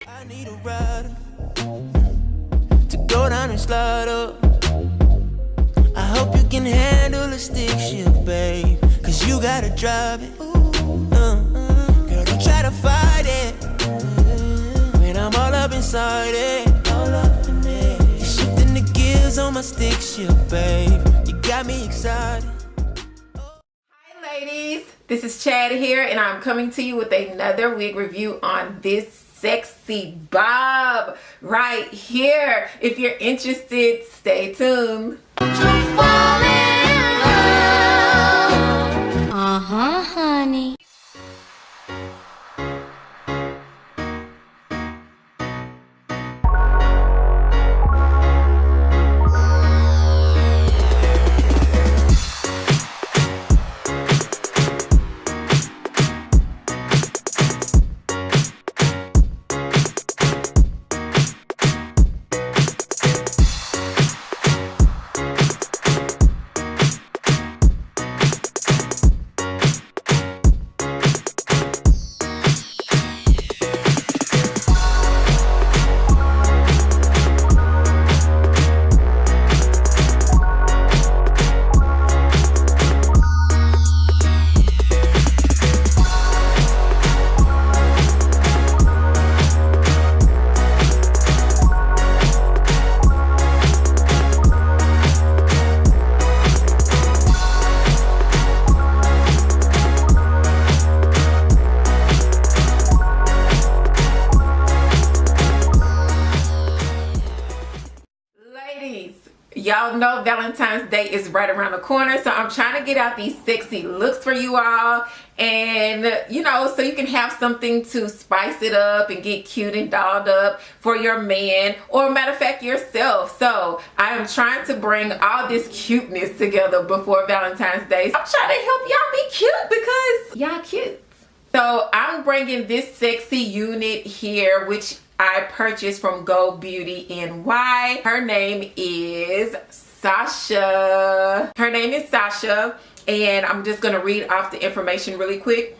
I need a rider to go down and slide up. I hope you can handle a stick shift, babe, cause you gotta drive it. Girl, don't try to fight it when I'm all up inside it. You're shifting the gears on my stick shift, babe. You got me excited. Hi ladies, this is Chad here, and I'm coming to you with another wig review on this sexy bob right here. If you're interested, stay tuned. Honey. Y'all know Valentine's Day is right around the corner, so I'm trying to get out these sexy looks for you all, and you know, so you can have something to spice it up and get cute and dolled up for your man, or matter of fact yourself. So I am trying to bring all this cuteness together before Valentine's Day. I'm trying to help y'all be cute because y'all cute. So I'm bringing this sexy unit here, which I purchased from Go Beauty NY. Her name is Sasha. Her name is Sasha, and I'm just gonna read off the information really quick.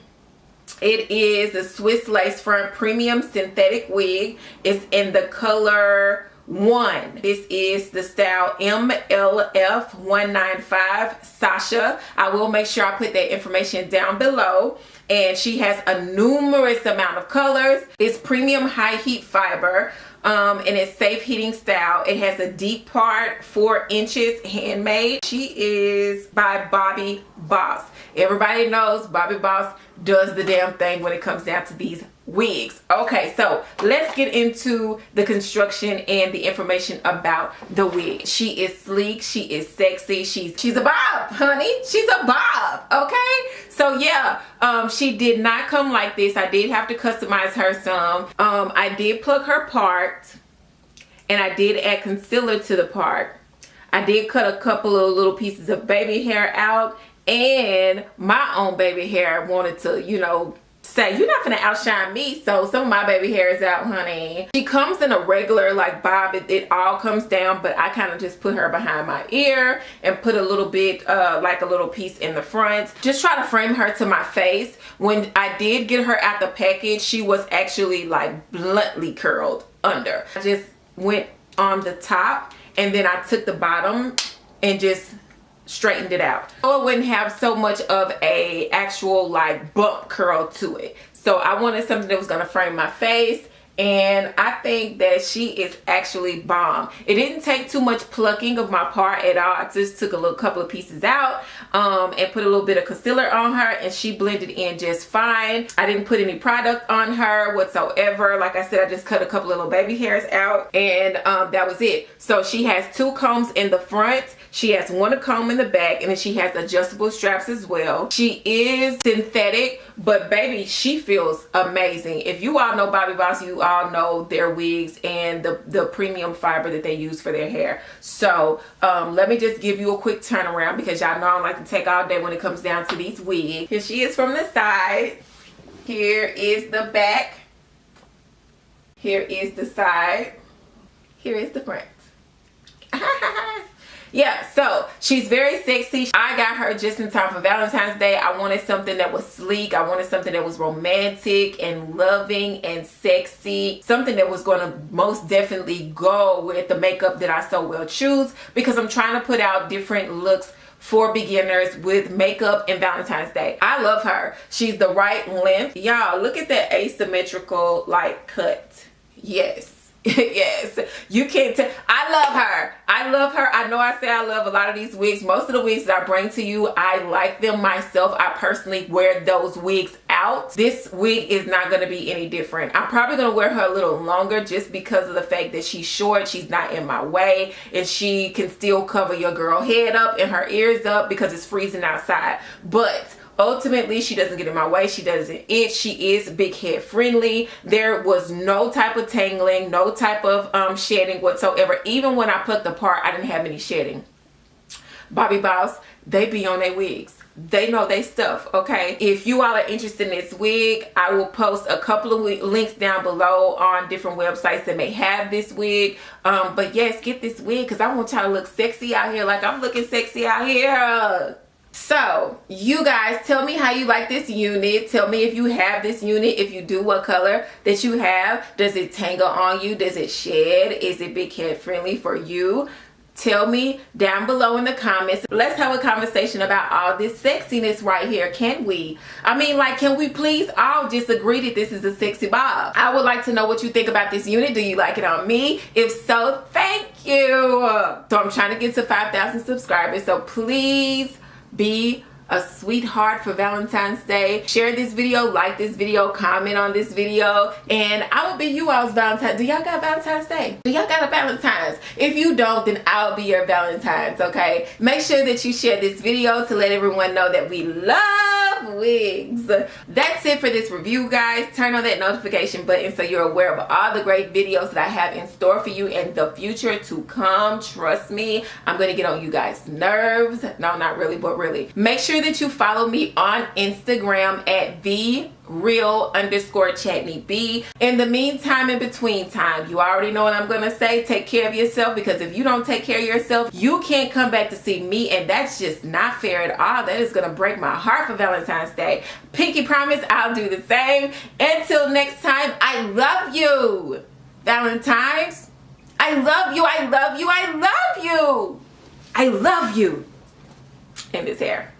It is a Swiss lace front premium synthetic wig. It's in the color 1. This is the style MLF 195 Sasha. I will make sure I put that information down below. And she has a numerous amount of colors. It's premium high heat fiber, and it's safe heating style. It has a deep part, 4 inches, handmade. She is by Bobbi Boss. Everybody knows Bobbi Boss does the damn thing when it comes down to these wigs. Okay, so let's get into the construction and the information about the wig. She is sleek, she is sexy, she's a bob, honey. She's a bob. Okay, so yeah, she did not come like this. I did have to customize her some. I did plug her part, and I did add concealer to the part. I did cut a couple of little pieces of baby hair out, and my own baby hair. Wanted to, you know, say you're not gonna outshine me, so some of my baby hair is out, honey. She comes in a regular like bob. It all comes down, but I kind of just put her behind my ear and put a little bit like a little piece in the front. Just try to frame her to my face. When I did get her out the package, she was actually like bluntly curled under. I just went on the top, and then I took the bottom and just straightened it out, so it wouldn't have so much of a actual like bump curl to it. So I wanted something that was going to frame my face, and I think that she is actually bomb. It didn't take too much plucking of my part at all. I just took a couple of pieces out and put a little bit of concealer on her, and she blended in just fine. I didn't put any product on her whatsoever. Like I said, I just cut a couple of little baby hairs out, and that was it. So she has 2 combs in the front. She has 1 comb in the back, and then she has adjustable straps as well. She is synthetic, but baby, she feels amazing. If you all know Bobbi Boss, you all know their wigs and the premium fiber that they use for their hair. So let me just give you a quick turnaround, because y'all know I don't like to take all day when it comes down to these wigs. Here she is from the side. Here is the back. Here is the side. Here is the front. Yeah, so she's very sexy. I got her just in time for Valentine's Day. I wanted something that was sleek. I wanted something that was romantic and loving and sexy. Something that was going to most definitely go with the makeup that I so well choose, because I'm trying to put out different looks for beginners with makeup and Valentine's Day. I love her. She's the right length. Y'all, look at that asymmetrical like cut. Yes. Yes, you can't tell. I love her. I love her. I know I say I love a lot of these wigs. Most of the wigs that I bring to you, I like them myself. I personally wear those wigs out. This wig is not going to be any different. I'm probably going to wear her a little longer just because of the fact that she's short, she's not in my way, and she can still cover your girl head up and her ears up because it's freezing outside. But ultimately, she doesn't get in my way. She doesn't itch. She is big head friendly. There was no type of tangling, no type of shedding whatsoever. Even when I plucked the part, I didn't have any shedding. Bobbi Boss, they be on their wigs. They know they stuff, okay? If you all are interested in this wig, I will post a couple of links down below on different websites that may have this wig. But yes, get this wig because I want y'all to look sexy out here like I'm looking sexy out here. So you guys, tell me how you like this unit. Tell me if you have this unit. If you do, what color that you have. Does it tangle on you? Does it shed? Is it big head friendly for you? Tell me down below in the comments. Let's have a conversation about all this sexiness right here. Can we? I mean, like, can we please all just agree that this is a sexy bob? I would like to know what you think about this unit. Do you like it on me? If so, thank you. So I'm trying to get to 5,000 subscribers. So please be a sweetheart for Valentine's Day. Share this video, like this video, comment on this video, and I will be you all's Valentine's. Do y'all got Valentine's Day? Do y'all got a Valentine's? If you don't, then I'll be your Valentine's, okay? Make sure that you share this video to let everyone know that we love wigs. That's it for this review, guys. Turn on that notification button so you're aware of all the great videos that I have in store for you in the future to come. Trust me, I'm gonna get on you guys' nerves. No, not really, but really. Make sure that you follow me on Instagram at @the_real_chatneyb. In the meantime, in between time, you already know what I'm gonna say. Take care of yourself, because if you don't take care of yourself, you can't come back to see me, and that's just not fair at all. That is gonna break my heart for Valentine's Day. Pinky promise I'll do the same. Until next time, I love you. Valentine's, I love you, I love you, I love you. I love you. In this hair.